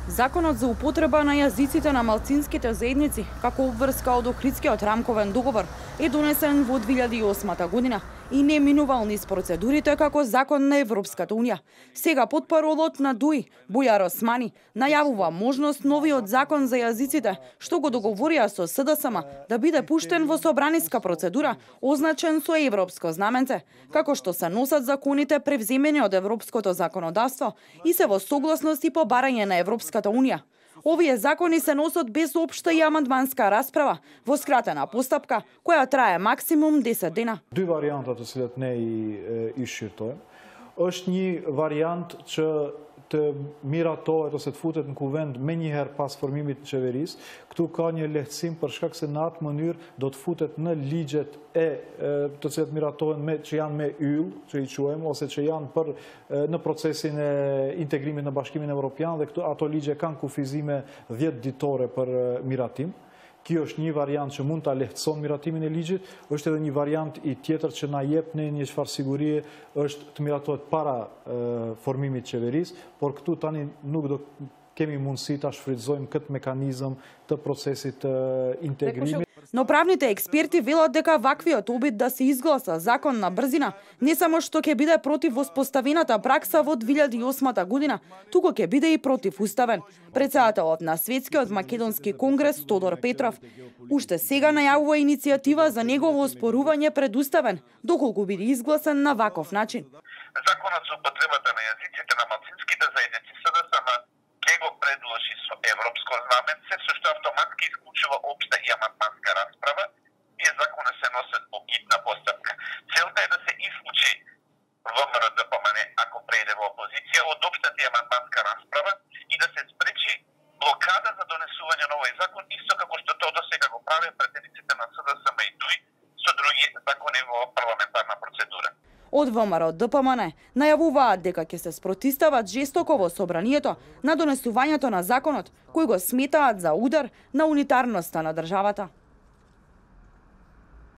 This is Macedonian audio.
Законот за употреба на јазиците на малцинските заедници како обврска од Охридскиот рамковен договор е донесен во 2008 година и не минувал низ процедурите како закон на Европската унија. Сега потпаролот на ДУИ, Бујар Османи, најавува можност новиот закон за јазиците, што го договорија со СДСМ, да биде пуштен во собраниска процедура, означен со европско знаменце, како што се носат законите превземени од европското законодавство и се во согласност и по барање на Европската унија. Овие закони се носат без општа и амандманска расправа во скратена постапка која трае максимум 10 дена. Dy varianta të cilat ne i shqyrtojmë. Është një variant që të miratohet ose të futet në kuvend me njëherë pas formimit të qeverisë. Këtu ka një lehtësim për shkak se në atë mënyrë do të futet në ligjet të cilat miratohen që janë me yll, që i quajmë, ose që janë në procesin e integrimit në Bashkimin Evropian dhe ato ligje kanë kufizime 10 ditore për miratim. Kjo është një variant që mund ta lehtëson miratimin e ligjit, është edhe një variant i tjetër që na jep ne një çfarë sigurie është të miratohet para formimit të qeverisë, por këtu tani nuk do kemi mundësi ta shfrytëzojmë këtë mekanizëm të procesit të integrimit. Но правните експерти велат дека ваквиот обид да се изгласа закон на брзина не само што ќе биде против воспоставената пракса во 2008 година, туку ќе биде и противуставен. Претседателот на Светскиот македонски конгрес Тодор Петров уште сега најавува иницијатива за негово оспорување пред уставен, доколку биде изгласен на ваков начин. Законот за употребата на јазиците на малцинските заедници СДСМ ќе го предложи со европско знаменце, со што автоматски исклучува општа и амандманска расправа, тие закони се носат по хитна постапка. Целта е да се исклучи ВМРО ДПМН, ако прејде во опозиција, од општата и амандманска расправа и да се спречи блокада за донесување на овој закон, исто како што тоа досега го правеа претениците на СДСМ и ДУИ со други закони во парламентарна процедура. Од ВМРО ДПМН најавуваат дека ќе се спротивстават жестоко во собранието на донесувањето на законот, кој го сметаат за удар на унитарноста на државата.